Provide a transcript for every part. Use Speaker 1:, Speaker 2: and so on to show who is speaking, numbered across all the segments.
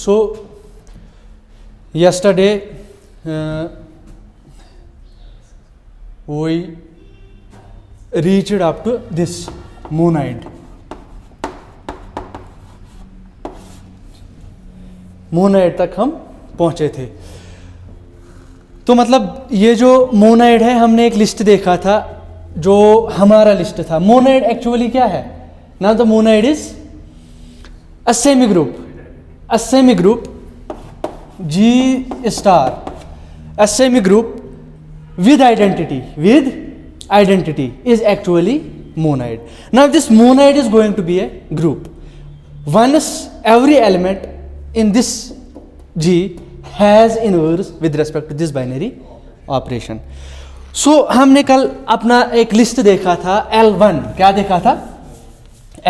Speaker 1: So yesterday we reached up to this monoid. Monoid तक हम पहुंचे थे। तो मतलब ये जो मोनाइड है, हमने एक लिस्ट देखा था जो हमारा लिस्ट था। मोनाइड एक्चुअली क्या है? Now the monoid is a semi group, a semi group G star, a semi group with identity is actually monoid. Now this monoid is going to be a group. Once every element in this G has inverse with respect to this binary operation. So हमने कल अपना एक list देखा था L1, क्या देखा था?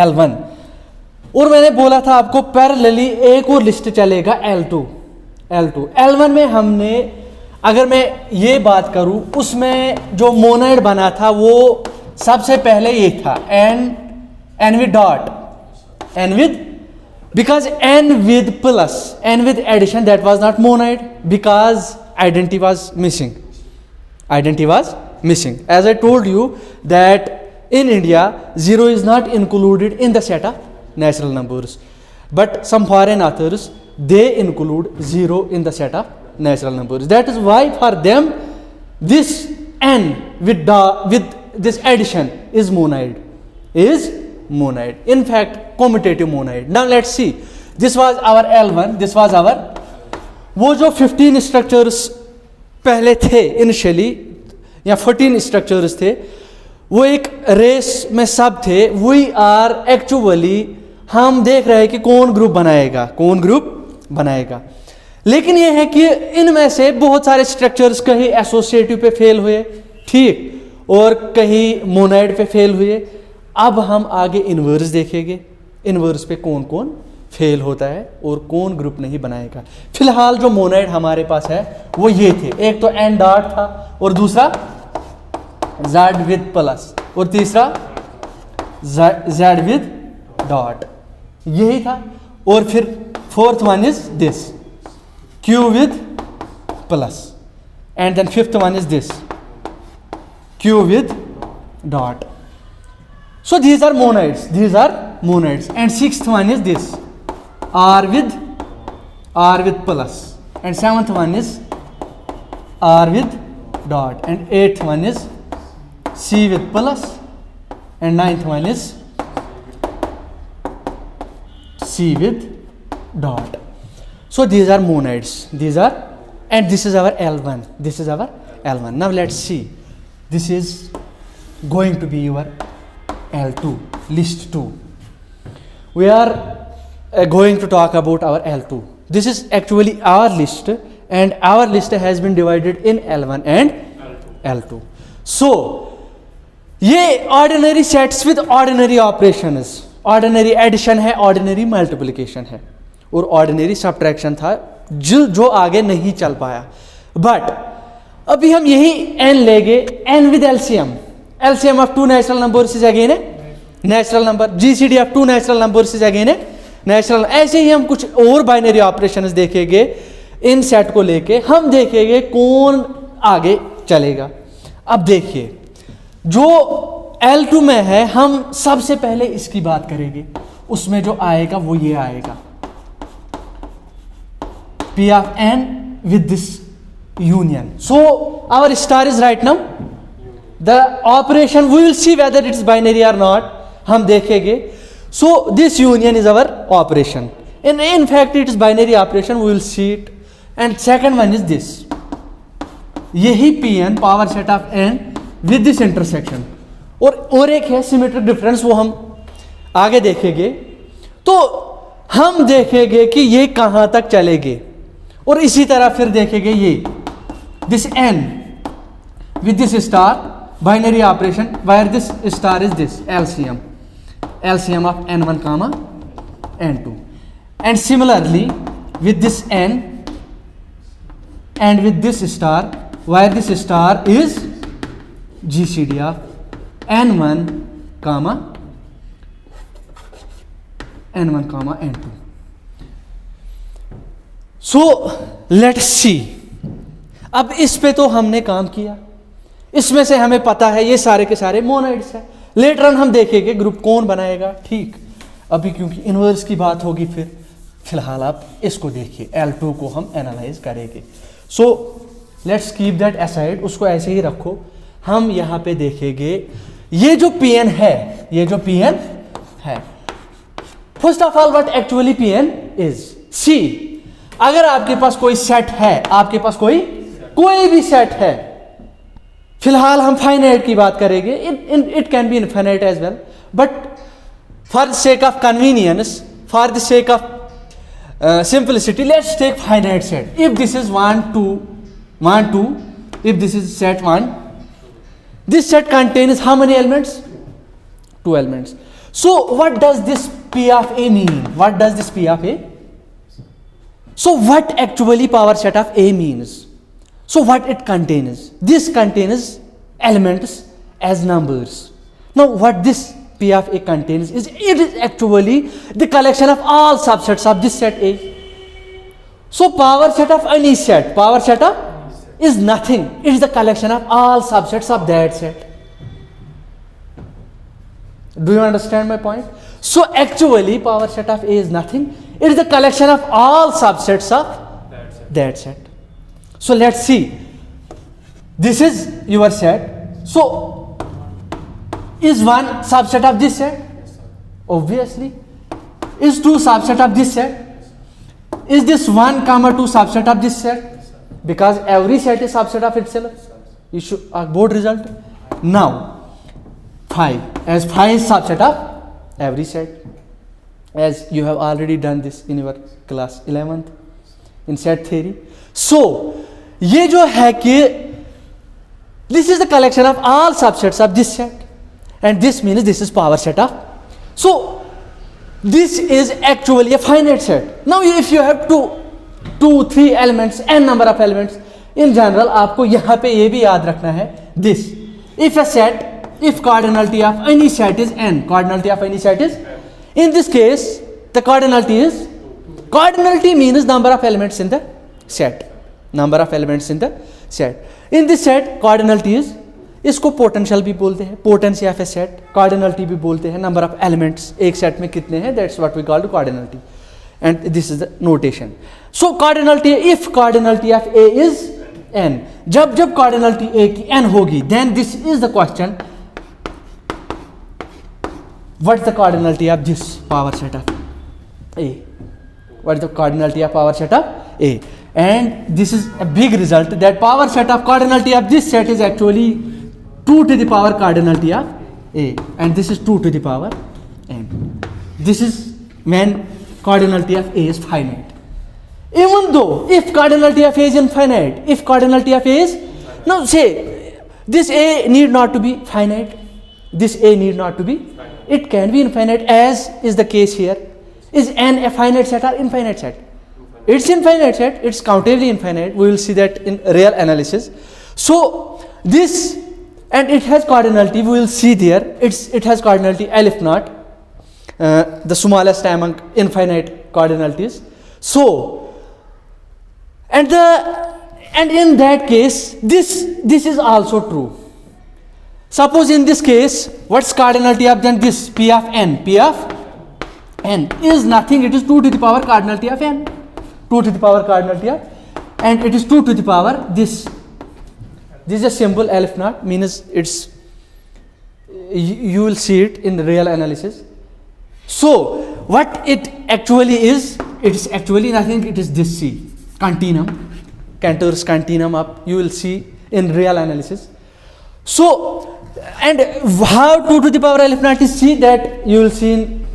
Speaker 1: L1, और मैंने बोला था आपको पैरेलली एक और लिस्ट चलेगा L2. L1 में हमने, अगर मैं ये बात करूं, उसमें जो मोनाइड बना था वो सबसे पहले ये था n with dot, n with, because n with plus, n with addition, that was not monoid because identity was missing. As I told you that in India 0 is not included in the set of natural numbers, but some foreign authors, they include 0 in the set of natural numbers. That is why for them this n with this addition is monoid. In fact, commutative monoid. Now let's see. This was our L1. This was our, वो जो 15 structures पहले थे initially, या 14 structures थे, वो एक race में सब थे. वी आर एक्चुअली, हम देख रहे हैं कि कौन ग्रुप बनाएगा. लेकिन ये है कि इनमें से बहुत सारे स्ट्रक्चर्स कहीं एसोसिएटिव पे फेल हुए, ठीक, और कहीं मोनाइड पे फेल हुए. अब हम आगे इनवर्स देखेंगे, इनवर्स पे कौन कौन फेल होता है और कौन ग्रुप नहीं बनाएगा. फिलहाल जो मोनाइड हमारे पास है वो ये थे. एक तो एन डॉट था, और दूसरा जेड विद प्लस, और तीसरा जेड विद डॉट, यही था. और फिर fourth one is this Q with plus, and then fifth one is this Q with dot. So these are monoids, and sixth one is this R with plus, and seventh one is R with dot, and eighth one is C with plus, and ninth one is C with dot. So these are monoids, and this is our L1. Now let's see, this is going to be your L2, list 2. We are going to talk about our L2. This is actually our list, and our list has been divided in L1 and L2. So ये ordinary sets with ordinary operations, ordinary addition है, ordinary multiplication है, और ordinary subtraction था जो आगे नहीं चल पाया. बट अभी हम यही n लेंगे, n with LCM of two natural numbers is again a natural number. GCD of two natural numbers is again a natural. ऐसे ही हम कुछ और बाइनरी ऑपरेशंस देखेंगे. इन सेट को लेके हम देखेंगे कौन आगे चलेगा. अब देखिए, जो L2 में है, हम सबसे पहले इसकी बात करेंगे. उसमें जो आएगा वो ये आएगा, P of n with this union. So our star is right now. The operation, we will see whether it is binary or not, हम देखेंगे. So this union is our operation. In fact it is binary operation, we will see it. And second one is this, यही Pn power set of n with this intersection. और एक है symmetric difference, वो हम आगे देखेंगे. तो हम देखेंगे कि ये कहाँ तक चलेंगे, और इसी तरह फिर देखेंगे ये this n with this star, binary operation where this star is this LCM of n1 comma n2, and similarly with this n and with this star where this star is GCD of n1 comma n2. So let's see, अब इस पे तो हमने काम किया, इसमें से हमें पता है ये सारे के सारे मोनाइड्स है। लेटर ऑन हम देखेंगे ग्रुप कौन बनाएगा, ठीक। अभी क्योंकि इन्वर्स की बात होगी, फिलहाल आप इसको देखिए, L2 को हम एनालाइज करेंगे। So let's keep that aside, उसको ऐसे ही रखो। हम यहाँ पे देखेंगे ये जो Pn है, ये जो Pn है, first of all what actually Pn इज। सी, अगर आपके पास कोई सेट है, आपके पास कोई भी सेट है, फिलहाल हम फाइनाइट की बात करेंगे, it can be infinite as well, but for the sake of convenience, for the sake of simplicity, let's take finite set. If this is 1 2 1 2, if this is set 1, this set contains how many elements? 2 elements. So what does this P of A mean? What does this P of A? So what actually power set of A means? So what it contains? This contains elements as numbers. Now what this P of A contains is, it is actually the collection of all subsets of this set A. So power set of any set, power set of is nothing, it is the collection of all subsets of that set. Do you understand my point? So actually power set of A is nothing, it is the collection of all subsets of that set. So let's see, this is your set. So is one subset of this set? Obviously. Is two subset of this set? Is this 1, 2 subset of this set? Because every set is subset of itself. You should board result. Now 5, as 5 is subset of every set, as you have already done this in your class 11th in set theory. So ये जो है कि this is the collection of all subsets of this set, and this means this is power set of. So this is actually a finite set. Now if you have 2 3 elements, n number of elements, in general आपको यहाँ पे ये भी याद रखना है, this, if a set, if cardinality of any set is n, cardinality of any set is, in this case the cardinality means number of elements in the set, number of elements in the set. In this set cardinality is, इसको potential भी बोलते हैं, potency of a set, cardinality भी बोलते हैं, number of elements एक set में कितने हैं, that's what we call cardinality, and this is the notation. So cardinality, if cardinality of A is n, जब कार्डिनलिटी ए की n होगी, then this is the question, what the cardinality of this power set of A, what the cardinality of power set of A, and this is a big result, that power set of cardinality of this set is actually 2 to the power cardinality of A, and this is 2 to the power n. This is when cardinality of A is finite. Even though if cardinality of A is infinite, if cardinality of A is, now say this A need not to be finite, this A need not to be, it can be infinite, as is the case here. Is n a finite set or infinite set? It's infinite set, it's countably infinite, we will see that in real analysis. So this, and it has cardinality, we will see there, it has cardinality L if not, the smallest among infinite cardinalities. So and in that case this is also true. Suppose in this case, what's cardinality of then this P of n? P of n is nothing, it is 2 to the power cardinality of n, 2 to the power cardinality of, and it is 2 to the power this is a symbol L if not, means it's, you will see it in the real analysis. So what it actually is, it is actually nothing, it is this C, continuum, Cantor's continuum up, you will see in real analysis. So and how 2 to the power L if not is C, that you will see in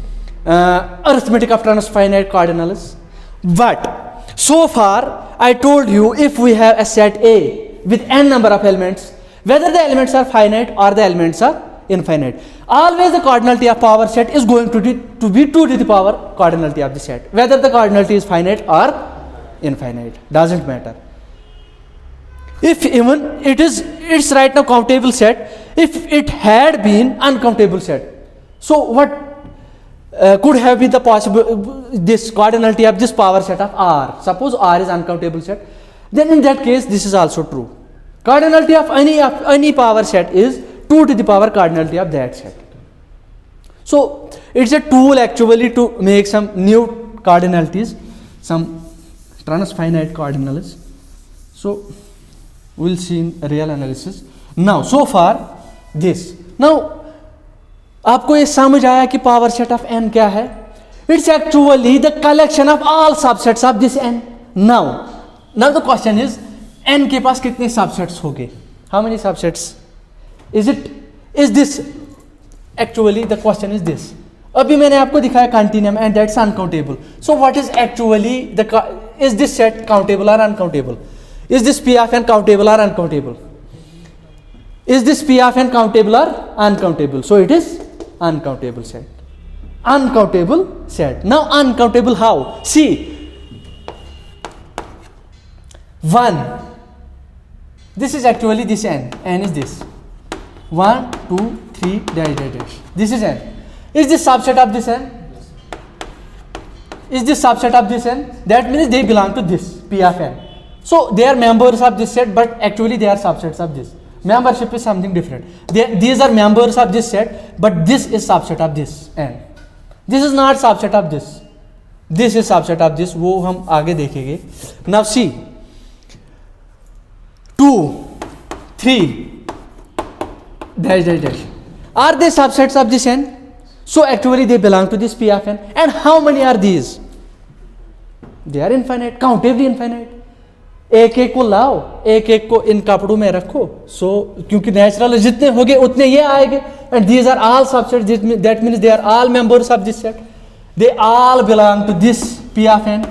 Speaker 1: arithmetic of transfinite cardinals. But so far I told you, if we have a set A with n number of elements, whether the elements are finite or the elements are infinite, always the cardinality of power set is going to be 2 to the power cardinality of the set, whether the cardinality is finite or infinite, doesn't matter. If even it's right now countable set, if it had been uncountable set, so what could have been the possible this cardinality of this power set of R. Suppose R is uncountable set, then in that case this is also true. Cardinality of any power set is 2 to the power cardinality of that set. So it's a tool actually to make some new cardinalities, some transfinite cardinals. So we'll see in real analysis. Now so far this. Now आपको ये समझ आया कि power set of n क्या है? It's actually the collection of all subsets of this n. Now the question is n के पास कितने subsets होंगे? How many subsets? Is this actually the question is this? अभी मैंने आपको दिखाया continuum and that's uncountable. So what is actually is this set countable or uncountable? Is this P of n countable or uncountable? Is this P of n countable or uncountable? So it is uncountable set. Uncountable set. Now uncountable how? See, 1. This is actually this n. N is this. 1, 2, 3, dash. This is n. Is this subset of this n? Is this subset of this n? That means they belong to this P of n. So they are members of this set, but actually they are subsets of this. Membership is something different. These are members of this set, but this is subset of this n. This is not subset of this. This is subset of this. वो हम आगे देखेंगे. Now see, 2, 3, dash. Are they subsets of this n? So actually they belong to this P of n. And how many are these? They are infinite, countably infinite. एक एक को लाओ, एक एक को इन कपड़ों में रखो. So क्योंकि नेचुरल जितने होंगे उतने ये आएंगे. And these are all subsets. That means they are all members of this set. They all belong to this P of n.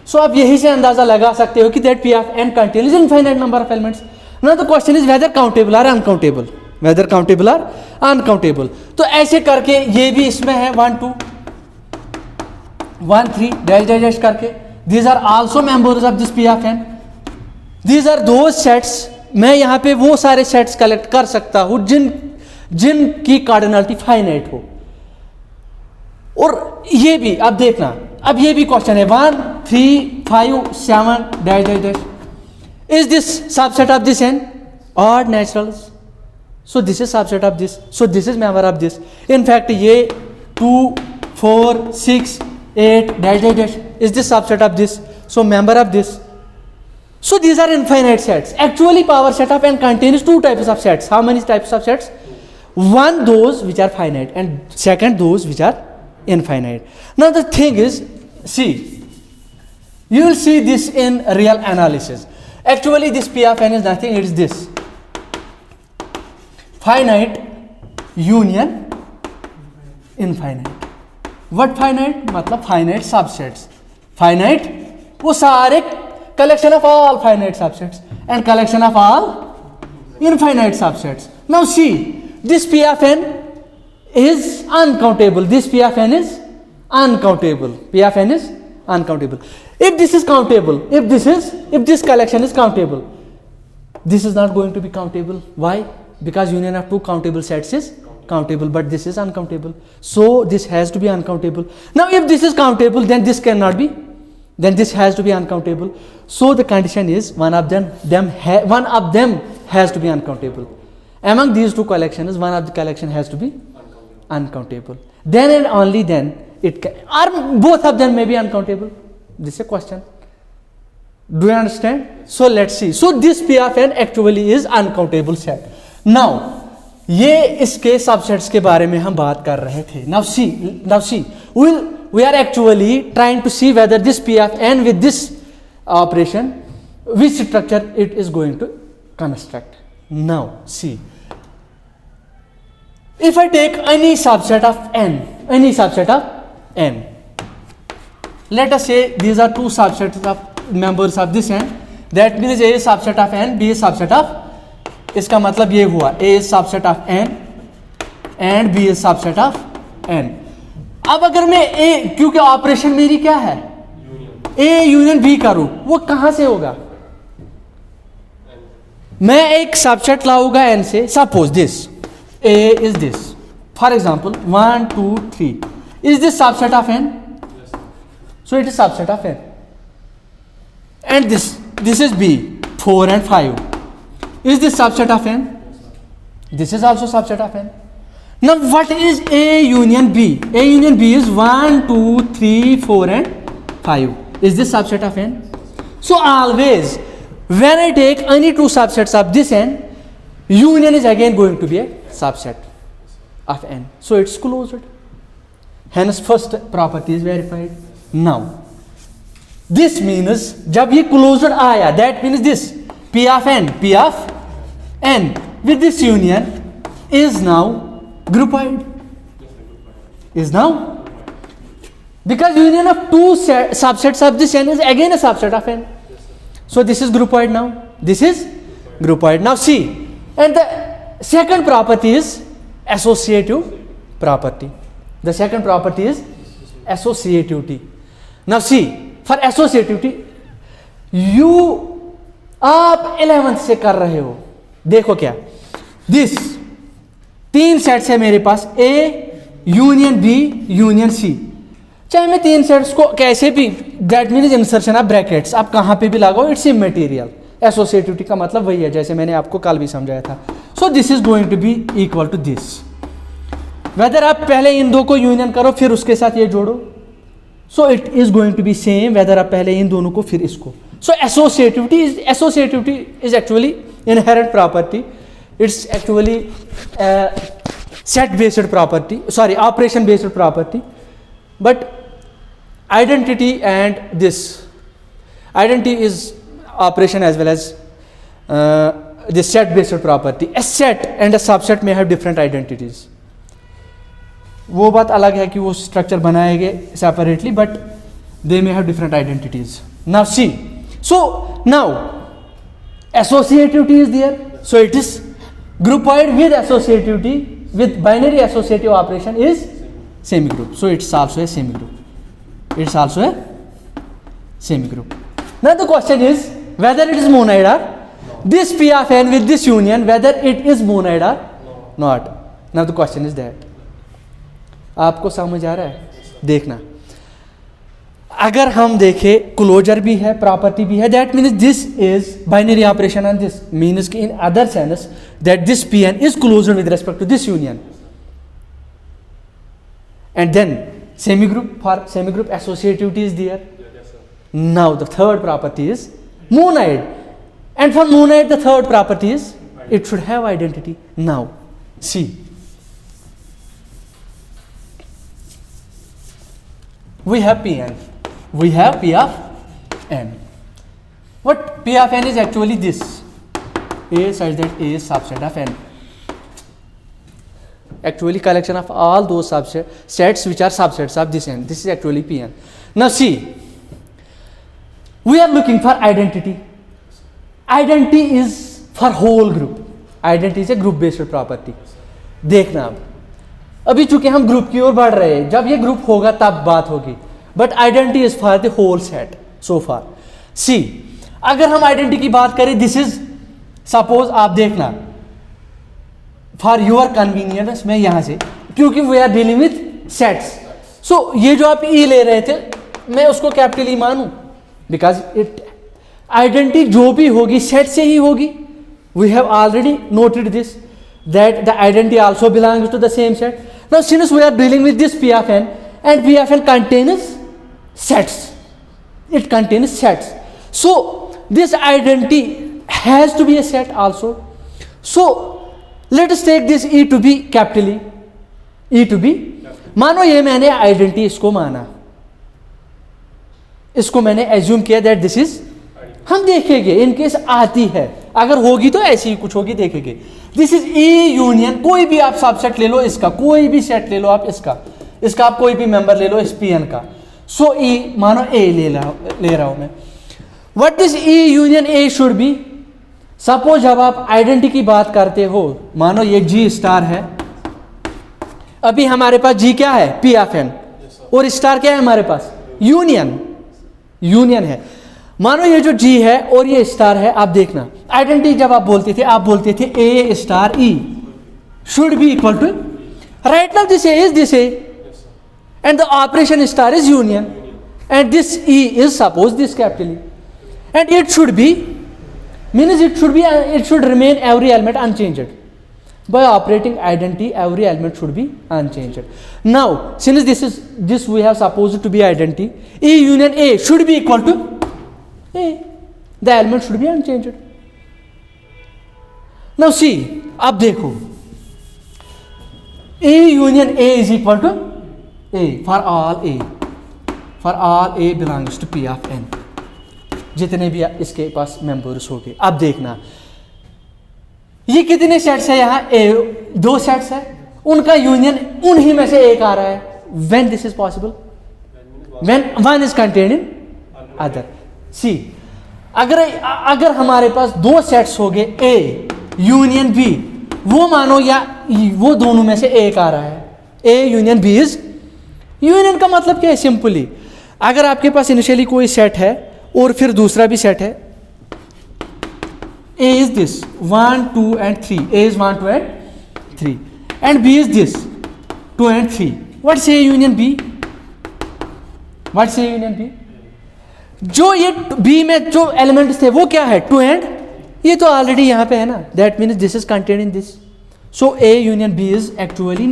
Speaker 1: So आप यही से अंदाजा लगा सकते हो कि that P of n contains infinite number of elements. Now the question is whether countable or uncountable. Whether countable or uncountable. तो ऐसे करके ये भी इसमें है 1, 2, 1, 3 dash करके. These are also members of this P of n. These are those sets. मैं यहाँ पे वो सारे sets कलेक्ट कर सकता हूँ जिनकी कार्डिनलिटी फाइनाइट हो. और ये भी अब देखना, अब ये भी क्वेश्चन है 1, 3, 5, 7 dash. Is this subset of this n? Odd naturals. So this is subset of this. So this is member of this. In fact ये 2, 4, 6, 8 dash. Is this subset of this? So member of this. So these are infinite sets. Actually power set of n contains 2 types of sets. How many types of sets? One, those which are finite, and second, those which are infinite. Now the thing is, see, you will see this in real analysis. Actually this P of n is nothing, it is this. Finite union infinite. What finite? मतलब finite subsets. Finite वो सारे collection of all finite subsets and collection of all infinite subsets. Now see, this P of n is uncountable. This P of n is uncountable. P of n is uncountable. If this is countable, if this collection is countable, this is not going to be countable. Why? Because union of two countable sets is countable, but this is uncountable. So this has to be uncountable. Now if this is countable, then this cannot be. Then this has to be uncountable. So the condition is one of them has to be uncountable. Among these two collections, one of the collection has to be uncountable. Then and only then it can, or both of them may be uncountable. This is a question. Do you understand? So let's see. So this P of n actually is uncountable set. Now ये इसके subsets के बारे में हम बात कर रहे थे. Now see, we are actually trying to see whether this P of n with this operation, which structure it is going to construct. Now see, if I take any subset of n, let us say these are two subsets of members of this n. That means A is subset of n, B is subset of, इसका मतलब ये हुआ A is subset of n and B is subset of n. अब अगर मैं A, क्योंकि operation मेरी क्या है, A यूनियन B करूं, वो कहां से होगा? मैं एक सबसेट लाऊंगा n से. Suppose this A is this, For example, 1, 2, 3. Is this subset of n? So it is subset of n. And this is B, 4 and 5. Is this subset of n? This is also subset of n. Now what is A union B? A union B is 1, 2, 3, 4 and 5. Is this subset of n? So always when I take any two subsets of this n, union is again going to be a subset of n. So it's closed. Hence first property is verified. Now this means जब ये closed आया, that means this P of n with this union is now groupoid. Is now, because union of two subsets of this n is again a subset of n. So this is groupoid now. This is groupoid. Now see, and the second property is associative property. The second property is associativity. Now see, for associativity, आप 11th से कर रहे हो, देखो क्या, this तीन sets है मेरे पास, A union B union C. चाहे मैं तीन सेट्स को कैसे भी, that means insertion of brackets, आप कहाँ पे भी लगाओ, इट्स इमैटेरियल. एसोसिएटिविटी का मतलब वही है जैसे मैंने आपको कल भी समझाया था. So this is going to be equal to this. Whether आप पहले इन दो को यूनियन करो फिर उसके साथ ये जोड़ो, so it is going to be same whether आप पहले इन दोनों को फिर इसको. So associativity is actually inherent property. It's actually set based property, sorry operation based property. But identity and this identity is operation as well as this set based property. A set and a subset may have different identities. वो बात अलग है कि वो structure बनाएंगे separately, but they may have different identities. Now see, so now associativity is there, so it is groupoid with associativity with binary associative operation is semigroup. So it's also a semigroup. It's also a semigroup. Now the question is whether it is monoid or this P of n with this union, whether it is monoid or not. Now the question is that. आपको समझ आ रहा है? देखना, अगर हम देखें closure भी है, प्रॉपर्टी भी है, that means this is binary operation on this, means कि in other sense that this P n is closed with respect to this union. And then semigroup, for semigroup associativity is there. Now the third property is monoid, and for monoid the third property is it should have identity. Now see, we have Pn, we have P of n. What P of n is actually this, A such that A is subset of n. Actually collection of all those sets which are subsets of this n. This is actually Pn. Now see, we are looking for identity. Identity is for whole group. Identity is a group based property. देखना अब, अभी चूंकि हम group की ओर बढ़ रहे हैं, जब ये ग्रुप होगा तब बात होगी, but identity is for the whole set so far. See, अगर हम आइडेंटिटी की बात करें, दिस इज सपोज, आप देखना फॉर योर कन्वीनियंस, मैं यहां से, क्योंकि we are dealing with sets, so ये जो आप ई ले रहे थे मैं उसको कैपिटल ई मानूं, बिकॉज इट आइडेंटिटी जो भी होगी सेट से ही होगी. We have already noted this that the identity also belongs to the same set. Now since we are dealing with this P of n and P of n contains sets, it contains sets, so this identity has to be a set also. So let us take this E to be capital E, E to be, मानो ये मैंने identity इसको माना, इसको मैंने assume किया that this is, हम देखेंगे इनकेस आती है, अगर होगी तो ऐसी ही कुछ होगी, देखेंगे. दिस इज E यूनियन, कोई भी आप सबसेट ले लो, इसका कोई भी सेट ले लो आप, इसका आप कोई भी मेंबर ले लो इस Pn का. सो E मानो A ले रहा हूं मैं. What this E union A should be, suppose जब आप आइडेंटिटी की बात करते हो, मानो ये G स्टार है, अभी हमारे पास G क्या है, P of n, और स्टार क्या है हमारे पास, यूनियन है. मानो ये जो G है और ये स्टार है, आप देखना आइडेंटिटी जब आप बोलते थे A star E should be equal to, Right now this A is this A, and the operation star is union, and this E is suppose this capital E, and it should be, means it should remain every element unchanged. By operating identity, every element should be unchanged. Now, since this we have supposed to be identity, E union A should be equal to A. The element should be unchanged. Now see, अब देखो, A union A is equal to A for all A. For all A belongs to P of N. जितने भी इसके पास members हो गए. अब देखना, ये कितने सेट्स है यहाँ? A 2 सेट्स है, उनका यूनियन उन्हीं में से एक आ रहा है. When this is possible? When one is contained in other. See, अगर हमारे पास 2 सेट्स हो गए A यूनियन B, वो मानो या वो दोनों में से एक आ रहा है, A union B is union. का मतलब क्या है? सिंपली, अगर आपके पास इनिशियली कोई सेट है और फिर दूसरा भी सेट है, A is this 1 2 and 3, A is 1 2 and 3, and B is this 2 and 3. What's A union B? What's A union B? जो ये B में जो एलिमेंट्स थे वो क्या है? 2 and, ये तो ऑलरेडी यहाँ पे है ना. That means this is contained in this. So A union B is actually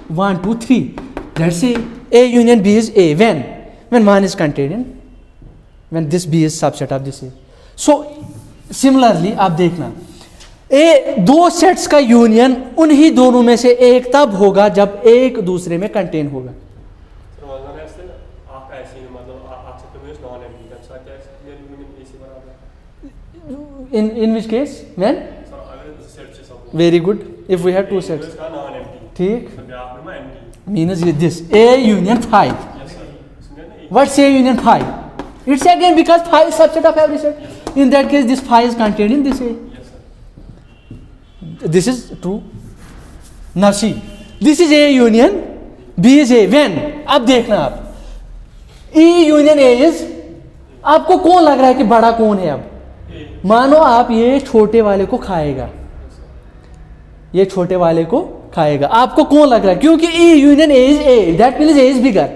Speaker 1: 1 2 3. Let's say A union B is A when one is contained in, when this B is subset of this A. So similarly आप देखना, ए 2 sets का union उन्हीं दोनों में से एक तब होगा जब एक दूसरे में कंटेन होगा. in which case when very good if we have 2 sets, ठीक, means this A union phi. What's A union phi? It's again because phi is subset of every set. In that case, this phi is contained in this A. This is true. Now see, this is A union B is A. When? अब देखना आप, E union A is, आपको कौन लग रहा है कि बड़ा कौन है? अब मानो आप ये छोटे वाले को खाएगा, ये छोटे वाले को खाएगा, आपको कौन लग रहा है? क्योंकि E union A is A, that means A is bigger.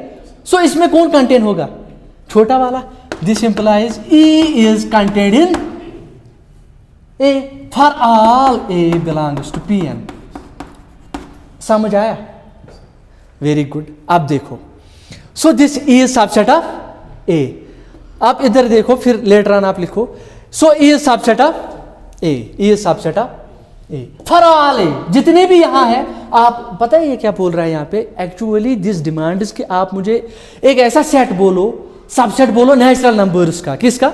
Speaker 1: So इसमें कौन कंटेन होगा? छोटा वाला. This implies E is contained in A for all A belongs to Pn. समझ आया? Very good. अब देखो, so this E is subset of A. आप इधर देखो, फिर later on आप लिखो, so E is subset of A. E is subset of A for all A. जितने भी यहाँ है, आप पता है ये क्या बोल रहा है यहाँ पे? Actually this demands कि आप मुझे एक ऐसा सेट बोलो, सबसेट बोलो नेचुरल नंबर्स का. किसका?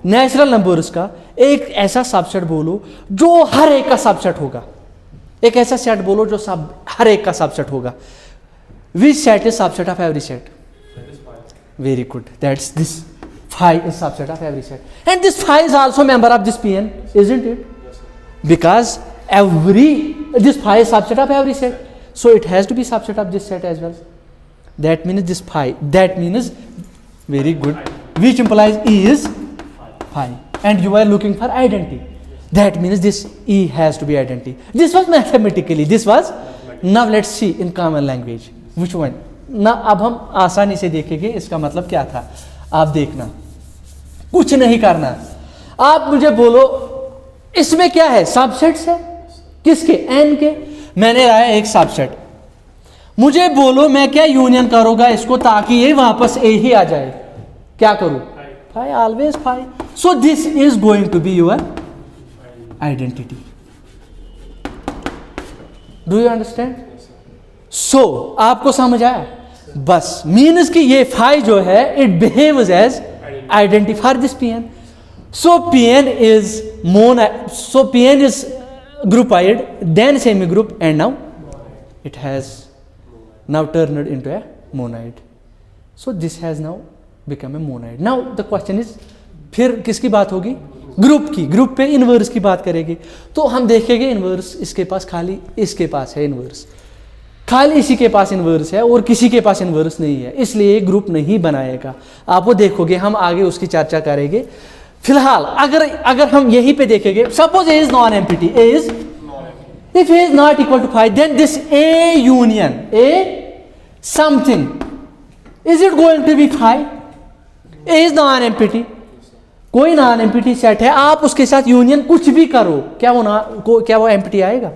Speaker 1: नेचुरल नंबर्स का. एक ऐसा सबसेट बोलो जो हर एक का सबसेट होगा. एक ऐसा सेट बोलो जो हर एक का सबसेट होगा. Which set is subset of every set? Very good, that's this. phi is subset of every set, and this phi is also member of this Pn, isn't it? Because this phi is subset of every set, so it has to be subset of this set as well. That means this phi, that means, very good, which implies E is phi, and you are looking for identity. That means this E has to be identity. This was mathematically, this was. Now let's see in common language which one. ना अब हम आसानी से देखेंगे इसका मतलब क्या था. आप देखना, कुछ नहीं करना, आप मुझे बोलो इसमें क्या है? सबसेट्स है. किसके? n के. मैंने लाया एक सबसेट, मुझे बोलो मैं क्या यूनियन करूंगा इसको ताकि ये वापस A ही आ जाए. क्या करूं? phi, always phi. So this is going to be your identity. Do you understand? So आपको समझ आया? बस मीन्स कि ये phi जो है it behaves as identity for this Pn. So Pn is so Pn is groupoid, then semigroup, and now it has now turned into a monoid. So this has now become a monoid. Now the question is, फिर किसकी बात होगी? Group की. Group पे inverse की बात करेगी. तो हम देखेंगे इनवर्स इसके पास खाली इसके पास है इनवर्स, खाली इसी के पास इनवर्स है और किसी के पास इनवर्स नहीं है, इसलिए ग्रुप नहीं बनाएगा. आप वो देखोगे, हम आगे उसकी चर्चा करेंगे. फिलहाल अगर हम यहीं पे देखेंगे, suppose A is non empty, A If A is not equal to phi, then this A union, A something, is it going to be phi? A is non-empty. कोई नॉन एम्प्टी सेट है, आप उसके साथ union कुछ भी करो, क्या वो एम्प्टी आएगा?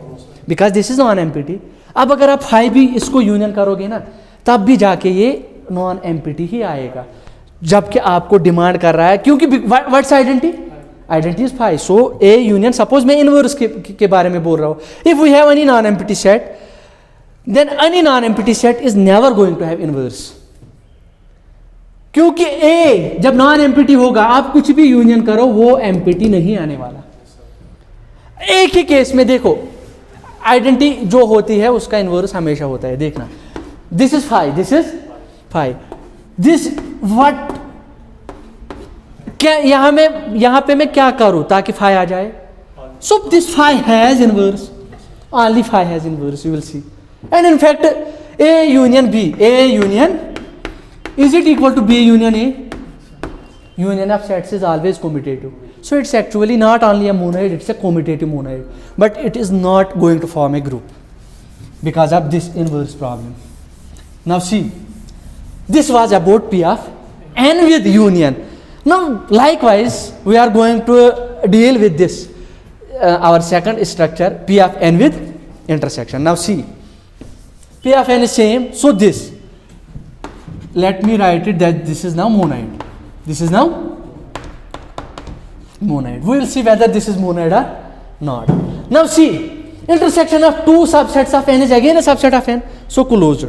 Speaker 1: Because this is non empty. अब अगर आप फाई भी इसको यूनियन करोगे ना, तब भी जाके ये नॉन एम्प्टी ही आएगा, जबकि आपको डिमांड कर रहा है, क्योंकि what's identity is phi. So A union, suppose मैं इनवर्स के बारे में बोल रहा हूँ. If we have any non empty set, then any non empty set is never going to have inverse, क्योंकि ए जब नॉन एम्प्टी होगा, आप कुछ भी यूनियन करो वो एम्प्टी नहीं आने वाला. एक ही केस में देखो, आइडेंटिटी जो होती है उसका इनवर्स हमेशा होता है. देखना, this is phi, this is phi, this what, क्या यहां पे मैं क्या करूं ताकि फाई आ जाए? So this phi has inverse, only phi has inverse, you will see. And in fact A union B, A union, is it equal to B union A? Union of sets is always commutative. So it's actually not only a monoid, it's a commutative monoid. But it is not going to form a group because of this inverse problem. Now see, this was about P of N with union. Now likewise, we are going to deal with this, our second structure, P of N with intersection. Now see, P of N is same, so this. Let me write it that this is now monoid. This is now monoid. We will see whether this is monoid or not. Now see, intersection of two subsets of n is again a subset of n, so closed.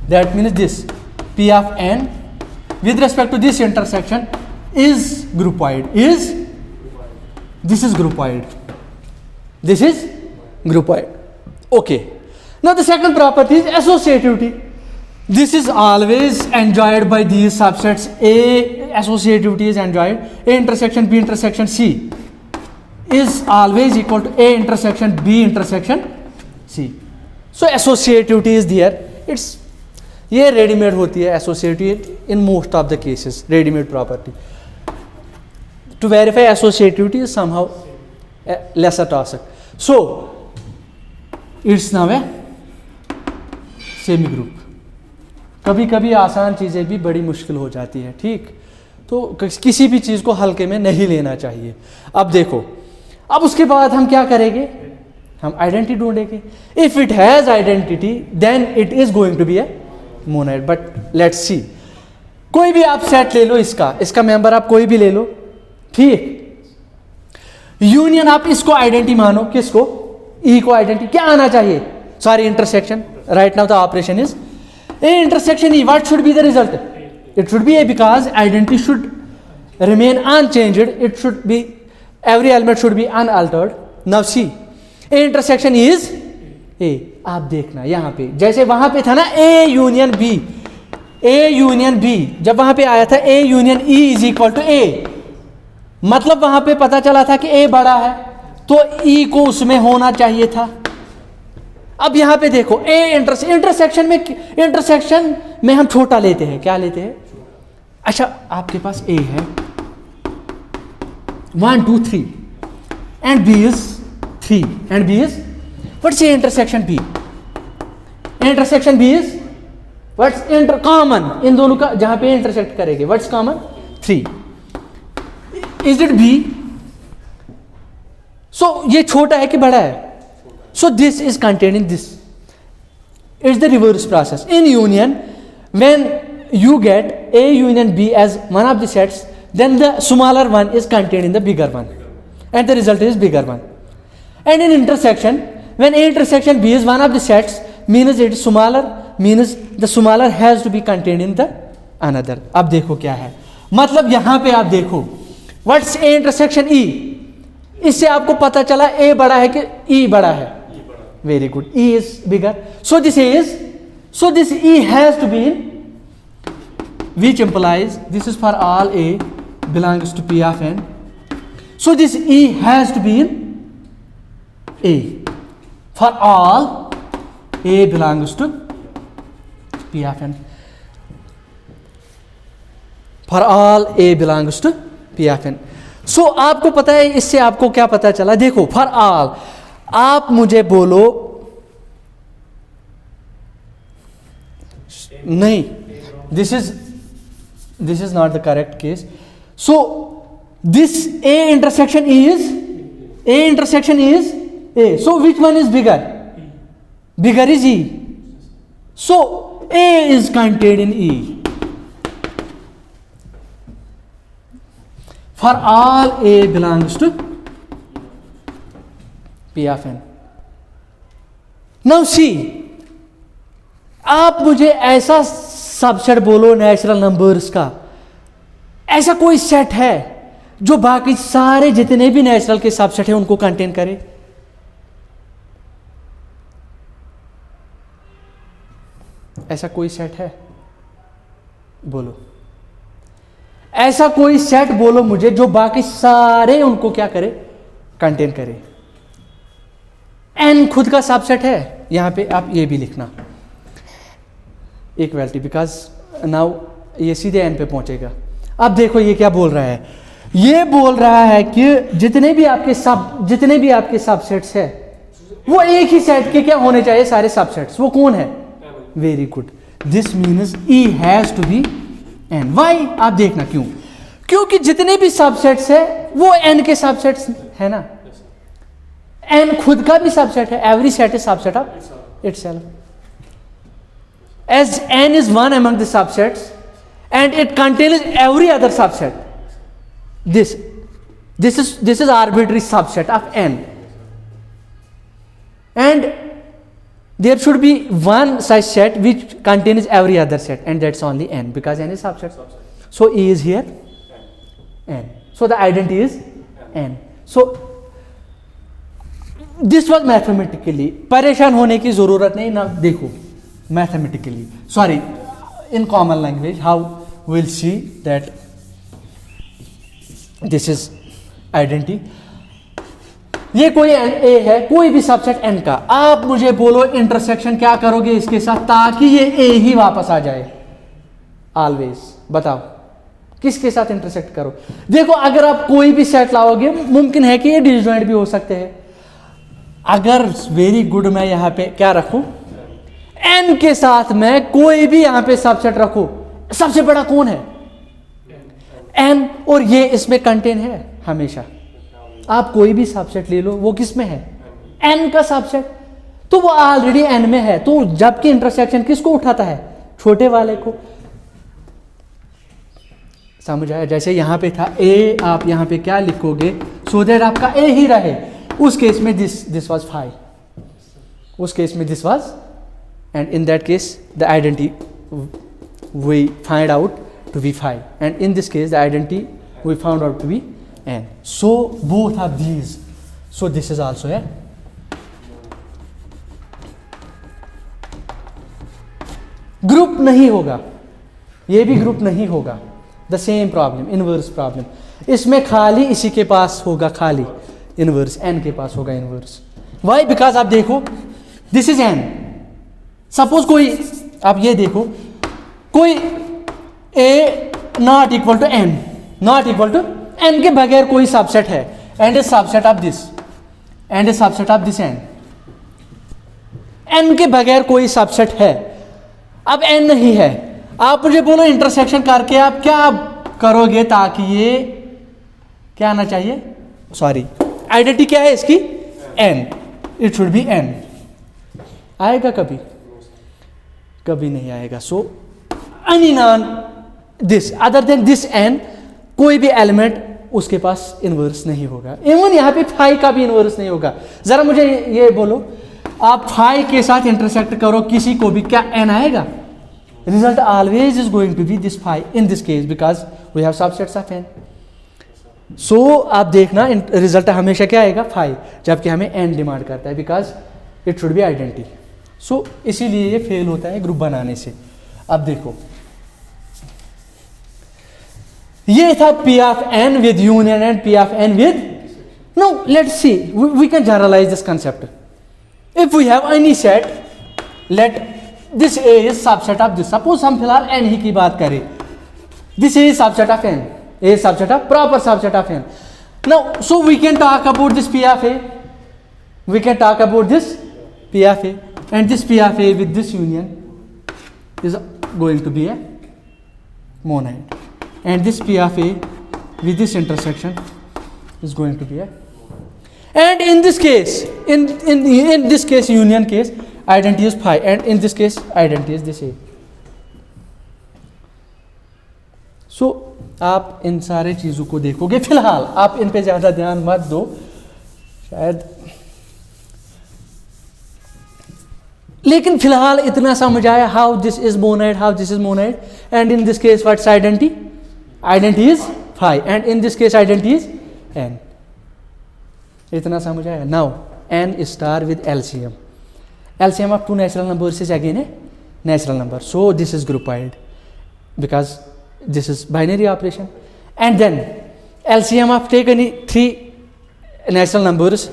Speaker 1: That means this P of n with respect to this intersection is groupoid. This is groupoid. This is groupoid. Okay. Now the second property is associativity. This is always enjoyed by these subsets. A associativity is enjoyed. A intersection B intersection C is always equal to A intersection B intersection C. So associativity is there. It's ये ready-made होती है associativity in most of the cases. Ready-made property. To verify associativity is somehow a lesser task. So it's now a semi-group. कभी कभी आसान चीज़ें भी बड़ी मुश्किल हो जाती है, ठीक? तो किसी भी चीज़ को हल्के में नहीं लेना चाहिए. अब देखो, अब उसके बाद हम क्या करेंगे? हम आइडेंटिटी ढूंढेंगे. If it has identity then it is going to be a monoid. But let's see, कोई भी आप सेट ले लो, इसका मेंबर आप कोई भी ले लो, ठीक? यूनियन आप इसको आइडेंटिटी मानो, किसको? ई को आइडेंटिटी. क्या आना चाहिए? Sorry, intersection. Right now the operation is A intersection E. What should be the result? It should be A, because identity should remain unchanged. It should be, every element should be unaltered. Now see, A intersection E is A. आप देखना यहाँ पे, जैसे वहां पे था ना A union B, A union B, जब वहां पे आया था A union E is equal to A, मतलब वहां पे पता चला था कि A बड़ा है, तो E को उसमें होना चाहिए था. अब यहां पे देखो, ए इंटरसेक्शन में हम छोटा लेते हैं. क्या लेते हैं? अच्छा, आपके पास ए है 1 2 3 and B is 3 and B is what's A intersection B? Intersection B is what's inter common इन दोनों का, जहां पे इंटरसेक्ट करेंगे, what's common? 3. Is it B? So ये छोटा है कि बड़ा है? So this is contained in this. It's the reverse process. In union, when you get A union B as one of the sets, then the smaller one is contained in the bigger one, and the result is bigger one. And in intersection, when A intersection B is one of the sets, means it is smaller, means the smaller has to be contained in the another. अब देखो क्या है, मतलब यहाँ पे आप देखो, what's A intersection E? इससे आपको पता चला A बड़ा है कि E बड़ा है. Very good. E is bigger. So this E has to be in, which implies this is for all A belongs to P of N. So this E has to be in A. For all A belongs to P of N. For all A belongs to P of N. So आपको पता है, इससे आपको क्या पता चला? देखो, for all आप मुझे बोलो, नहीं, this is not the correct case. So this A intersection is A. So which one is bigger? Bigger is E. So A is contained in E. For all A belongs to P of n. Now see, आप मुझे ऐसा subset बोलो natural numbers का, ऐसा कोई set है जो बाकी सारे जितने भी नेचुरल के सबसेट है उनको कंटेन करे? ऐसा कोई सेट है? बोलो, ऐसा कोई सेट बोलो मुझे जो बाकी सारे उनको क्या करे? कंटेन करे. एन खुद का सबसेट है. यहां पे आप ये भी लिखना इक्वलिटी, बिकॉज नाउ ये सीधे एन पे पहुंचेगा. अब देखो ये क्या बोल रहा है. ये बोल रहा है कि जितने भी आपके सबसेट्स है वो एक ही सेट के क्या होने चाहिए? सारे सबसेट्स. वो कौन है? Very good. This means E has to be n. Why? आप देखना क्यों. क्योंकि जितने भी सबसेट्स है वो n के सबसेट्स है ना. n खुद का भी सबसेट है. Every set is subset of itself. As n is one among the subsets and it contains every other subset, this is arbitrary subset of n, and there should be one such set which contains every other set, and that's only n, because n is subset. So E is here n. So the identity is n. So this was mathematically. परेशान होने की जरूरत नहीं ना. देखो mathematically, sorry, in common language, how we'll see that this is identity. ये कोई A है, कोई भी सबसेट n का. आप मुझे बोलो इंटरसेक्शन क्या करोगे इसके साथ ताकि ये A ही वापस आ जाए? ऑलवेज बताओ किसके साथ इंटरसेक्ट करो. देखो अगर आप कोई भी सेट लाओगे मुमकिन है कि ये डिसजॉइंट भी हो सकते हैं. अगर वेरी गुड मैं यहां पे क्या रखूं? n के साथ मैं कोई भी यहां पे सबसेट रखूं, सबसे बड़ा कौन है? n. और ये इसमें कंटेन है हमेशा. आप कोई भी सबसेट ले लो, वो किस में है? n का सबसेट. तो वो ऑलरेडी n में है. तो जबकि इंटरसेक्शन किसको उठाता है? छोटे वाले को. समझ आया? जैसे यहां पे था a, आप यहां पे क्या लिखोगे सो दैट आपका a ही रहे. उस केस में दिस वाज 5. उस केस में this was, and in that case the identity we find out to be 5, and in this case the identity we found out to be n. So both of these, so this is also a group नहीं होगा, ये भी group नहीं होगा. The same problem, inverse problem. इसमें खाली इसी के पास होगा खाली इनवर्स, n के पास होगा इनवर्स. वाई? बिकॉज आप देखो दिस इज n. सपोज कोई, आप ये देखो, कोई a not equal to n, not equal to n के बगैर कोई सबसेट है, and a subset of this, and a subset of this n. n के बगैर कोई सबसेट है. अब n नहीं है. आप मुझे बोलो इंटरसेक्शन करके आप क्या करोगे ताकि ये क्या आना चाहिए? सॉरी, आइडेंटिटी क्या है इसकी? n. It should B n. आएगा कभी? कभी नहीं आएगा. So any non this other than this n, कोई भी एलिमेंट उसके पास इनवर्स नहीं होगा. इवन यहां पे फाई का भी इनवर्स नहीं होगा. जरा मुझे ये बोलो, आप फाई के साथ इंटरसेक्ट करो किसी को भी, क्या n आएगा? Result always is going to be this phi in this case, because we have subsets of n. So आप देखना रिजल्ट हमेशा क्या आएगा? फाई, जबकि हमें n डिमांड करता है, because it should be identity. So इसीलिए ये फेल होता है ग्रुप बनाने से. अब देखो ये था P of n with union and P of n with. Now let's see, we can generalize this concept. If we have any set, let this A is subset of this. Suppose हम फिलहाल n ही की बात करें. This A is subset of n. A is subset of proper subset of n. Now so we can talk about this P of A. we can talk about this P of A, and this P of A with this union is going to be a monad, and this P of A with this intersection is going to be a, and in this case, in this case, union case, identity is phi, and in this case identity is this A. So आप इन सारे चीज़ों को देखोगे, फिलहाल आप इन पे ज़्यादा ध्यान मत दो, शायद, लेकिन फिलहाल इतना समझ आया how this is monoid, how this is monoid, and in this case what's identity, identity is phi, and in this case identity is N. इतना समझ आया. Now N star with LCM. LCM of two natural numbers is again a natural number, so this is groupoid because this is binary operation. And then LCM of take any three natural numbers,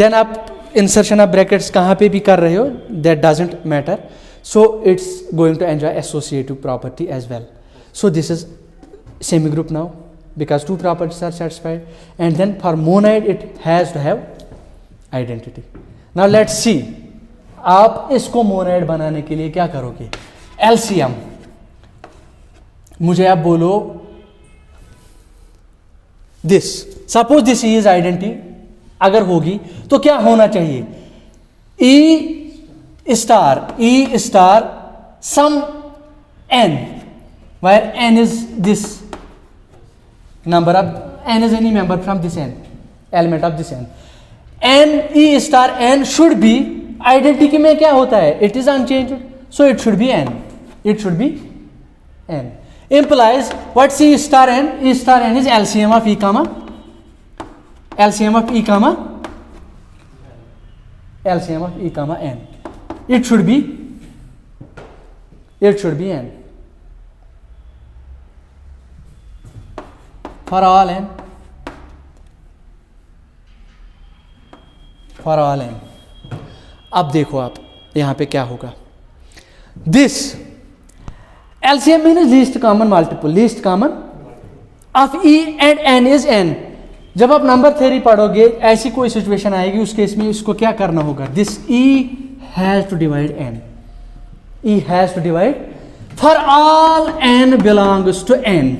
Speaker 1: then आप insertion of brackets कहाँ पे भी कर रहे हो, that doesn't matter, so it's going to enjoy associative property as well. So this is semi group now because two properties are satisfied, and then for monad it has to have identity. Now let's see आप इसको monad बनाने के लिए क्या करोगे. LCM, मुझे आप बोलो this, suppose this is identity, अगर होगी तो क्या होना चाहिए, E star some N, where N is this number of, N is any member from this N, element of this N, N E star N should be, identity में क्या होता है, it is unchanged, so it should be N, it should be N. Implies what's E star n? E star n is LCM of E comma, LCM of E comma, LCM of E comma n. It should be n for all n, for all n. अब देखो आप यहां पे क्या होगा. This LCM means least common multiple, least common of E and n is n. जब आप number theory पढ़ोगे ऐसी कोई सिचुएशन आएगी, उस केस में इसको क्या करना होगा, this E has to divide n, E has to divide for all n belongs to n.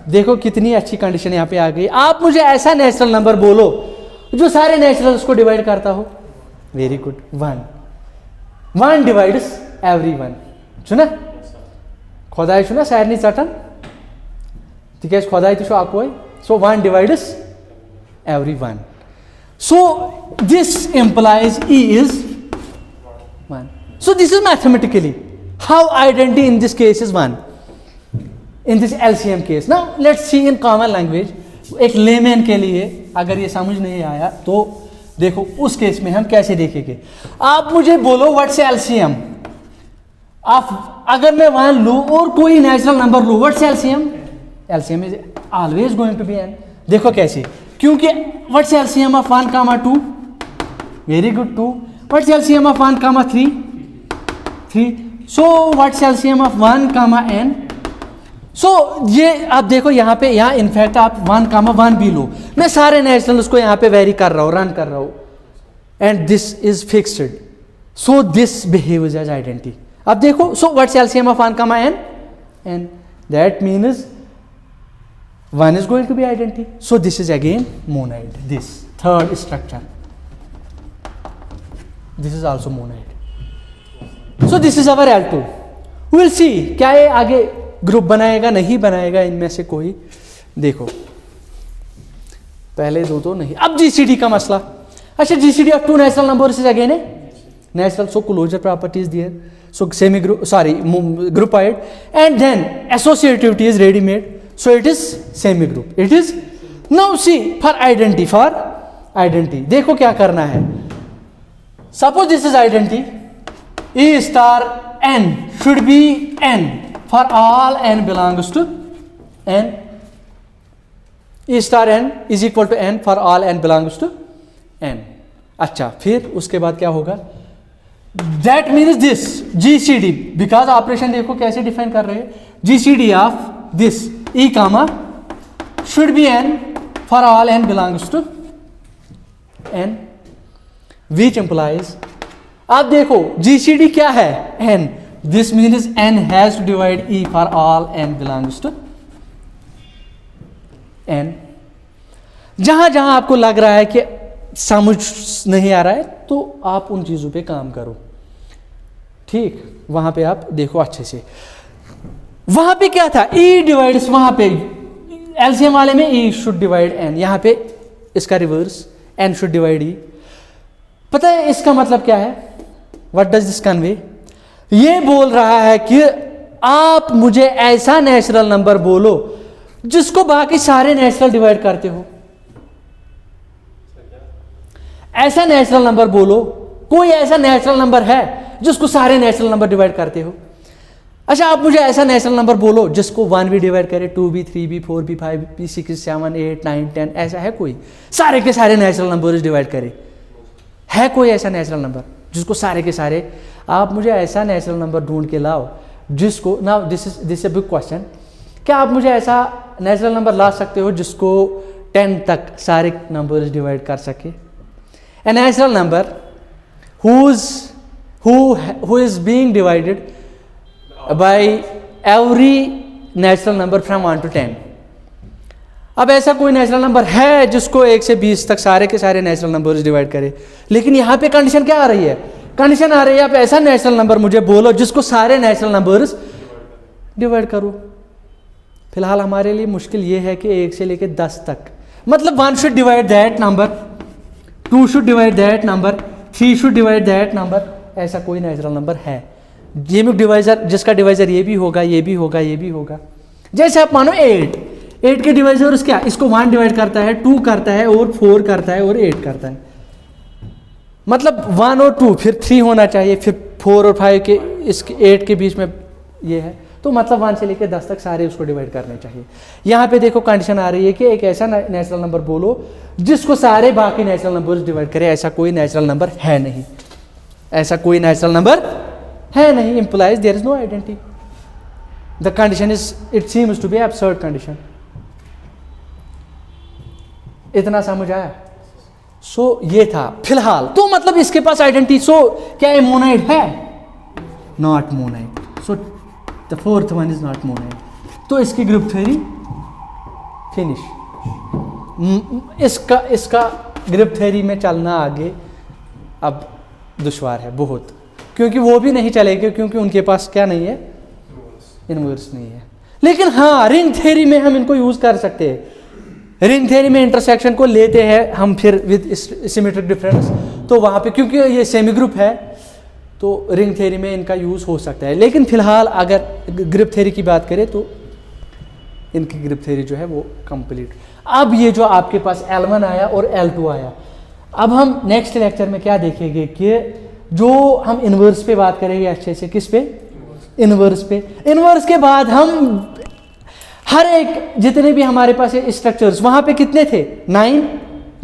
Speaker 1: देखो कितनी अच्छी कंडीशन यहाँ पे आ गई. आप मुझे ऐसा नेचुरल नंबर बोलो जो सारे नेचुरल्स को डिवाइड करता हो. Very good. 1 divides everyone. सुना खुदाई छुना सारनी चटन तिकेज खुदाई तो अकोई, so 1 divides everyone, so this implies E is 1. So this is mathematically how identity in this case is 1 in this LCM case. Now let's see in common language. एक layman के लिए अगर ये समझ नहीं आया तो देखो उस केस में हम कैसे देखेंगे. आप मुझे बोलो व्हाट्स LCM आप, अगर मैं 1 लूँ और कोई नेचुरल नंबर लूँ, what's LCM? LCM is always going to be n. देखो कैसे, क्योंकि what's LCM of 1 comma 2, very good 2. What's LCM of 1 comma 3, 3. So what's LCM of 1 comma n. सो ये आप देखो यहाँ पे, यहाँ इनफैक्ट आप 1 comma 1 भी लो, मैं सारे नेचुरल्स को यहाँ पे वेरी कर रहा हूँ, रन कर रहा हूँ, and this is fixed, so this behaves as identity. अब देखो, so what's LCM of 1 comma n? n. That means 1 is going to be identity. So this is again monad. This third structure. This is also monad. So this is our L2. We will see क्या ये आगे group बनाएगा नहीं बनाएगा इनमें से कोई. देखो पहले दो तो नहीं. अब GCD का मसला. अच्छा, GCD of two natural numbers is again a natural. So closure property is there. So semi group, sorry, groupoid, and then associativity is ready made, so it is semi group. It is now see for identity देखो क्या करना है. Suppose this is identity, E star n should be n for all n belongs to n. E star n is equal to n for all n belongs to n. अच्छा, फिर उसके बाद क्या होगा, That means this GCD, because operation देखो कैसे define कर रहे हैं, GCD of this E comma should be n for all n belongs to n. Which implies, आप देखो GCD क्या है, n, this means n has to divide e for all n belongs to n। जहां जहां आपको लग रहा है कि समझ नहीं आ रहा है तो आप उन चीजों पे काम करो, ठीक, वहां पे आप देखो अच्छे से। वहां पे क्या था, e डिवाइड्स, वहां पे एलसीएम वाले में e शुड डिवाइड n, यहां पे इसका reverse n should divide e। पता है इसका मतलब क्या है, व्हाट डज दिस कन्वे, ये बोल रहा है कि आप मुझे ऐसा नेचुरल नंबर बोलो जिसको बाकी सारे नेचुरल डिवाइड करते हो, ऐसा नेचुरल नंबर बोलो, कोई ऐसा नेचुरल नंबर है जिसको सारे नेचुरल नंबर डिवाइड करते हो। अच्छा, आप मुझे ऐसा नेचुरल नंबर बोलो जिसको 1 भी डिवाइड करे, 2 भी, 3 भी, 4 भी, 5 भी, 6, 7, 8, 9, 10, ऐसा है कोई सारे के सारे नेचुरल नंबर डिवाइड करे? है कोई ऐसा नेचुरल नंबर जिसको सारे के सारे? आप मुझे ऐसा नेचुरल नंबर ढूंढ के लाओ जिसको, now this a big question, क्या आप मुझे ऐसा नेचुरल नंबर ला सकते हो जिसको 10 तक सारे नंबर्स डिवाइड कर सके? ए natural number who is being divided by every natural number from 1 to 10। अब ऐसा कोई नेचुरल नंबर है जिसको 1 से 20 तक सारे के सारे नेचुरल नंबर्स डिवाइड करे? लेकिन यहाँ पे कंडीशन क्या आ रही है, कंडीशन आ रही है आप ऐसा नेचुरल नंबर मुझे बोलो जिसको सारे नेचुरल नंबर्स डिवाइड करो। फिलहाल हमारे लिए मुश्किल ये है कि 1 से लेके 10 तक, मतलब 1 should divide that number, 2 should divide that number, 3 should divide that number, ऐसा कोई नेचुरल नंबर है जिसमें डिवाइजर, जिसका डिवाइजर ये भी होगा, ये भी होगा, ये भी होगा। जैसे आप मानो 8 के डिवाइजर क्या, इसको 1 डिवाइड करता है, 2 करता है और 4 करता है और 8 करता है, मतलब 1 और 2, फिर 3 होना चाहिए, फिर 4 और 5 के इसके 8 के बीच में ये है, तो मतलब 1 से लेकर 10 तक सारे उसको डिवाइड करने चाहिए। यहाँ पे देखो कंडीशन आ रही है कि एक ऐसा नेचुरल नंबर बोलो जिसको सारे बाकी नेचुरल नंबर्स डिवाइड करे। ऐसा कोई नेचुरल नंबर है नहीं, ऐसा कोई नेचुरल नंबर है नहीं, implies there is no identity, the condition is, it seems to be absurd condition। इतना समझ आया? सो ये था फिलहाल, तो मतलब इसके पास आइडेंटिटी, सो क्या ये मोनाइड है? Not monoid, so the fourth one is not monoid. तो इसकी ग्रुप थ्योरी फिनिश। इसका ग्रुप थ्योरी में चलना आगे अब दुश्वार है बहुत, क्योंकि वो भी नहीं चलेगी, क्योंकि उनके पास क्या नहीं है, इनवर्स नहीं है। लेकिन हाँ, रिंग थ्योरी में हम इनको यूज कर सकते हैं। रिंग थ्योरी में इंटरसेक्शन को लेते हैं हम फिर विद सिमेट्रिक डिफरेंस, तो वहाँ पे क्योंकि ये सेमी ग्रुप है तो रिंग थ्योरी में इनका यूज हो सकता है। लेकिन फिलहाल अगर ग्रुप थ्योरी की बात करें तो इनकी ग्रुप थ्योरी जो है वो कंप्लीट। अब ये जो आपके पास L1 आया और L2 आया, अब हम नेक्स्ट लेक्चर में क्या देखेंगे कि जो हम इनवर्स पे बात करेंगे अच्छे से, किस पे, इनवर्स पे। इनवर्स के बाद हम हर एक जितने भी हमारे पास स्ट्रक्चर्स, वहां पे कितने थे, 9,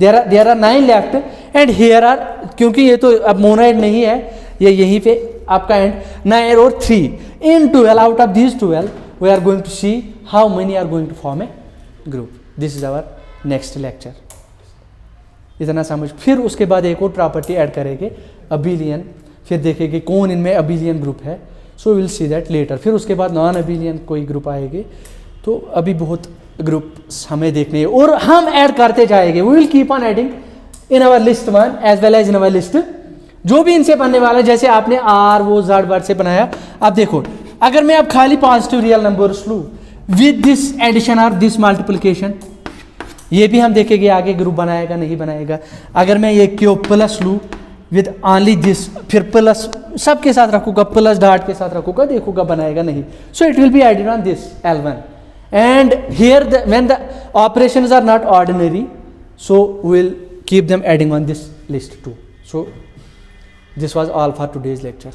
Speaker 1: there are 9 left and here are, क्योंकि ये तो अब मोनाइड नहीं है, ये यहीं पे आपका एंड 9 और 3 in 12, out of these 12 we are going to see how many are going to form a group. This is our next lecture. इतना समझ, फिर उसके बाद एक और प्रॉपर्टी ऐड करेंगे, अबिलियन, फिर देखेंगे कौन इनमें अबिलियन ग्रुप है। So will see that later. फिर उसके बाद नॉन अबिलियन कोई ग्रुप आएंगे, तो अभी बहुत ग्रुप हमें देखने हैं और हम ऐड करते जाएंगे। We will keep on adding in our list 1 as well as in our list जो भी इनसे बनने वाला है। जैसे आपने आर वो ज़ड वर्ड से बनाया, अब देखो अगर मैं अब खाली पॉजिटिव रियल नंबर्स लूँ विद दिस एडिशन और दिस मल्टीप्लिकेशन, ये भी हम देखेंगे आगे ग्रुप बनाएगा नहीं बनाएगा। अगर मैं ये क्यू प्लस लूँ विद ऑनली दिस, फिर प्लस सबके साथ रखूँगा, प्लस डॉट के साथ रखूँगा, देखूँगा बनाएगा नहीं। So it will be added on this L1 and here when the operations are not ordinary, so we'll keep them adding on this list too. So this was all for today's lecture.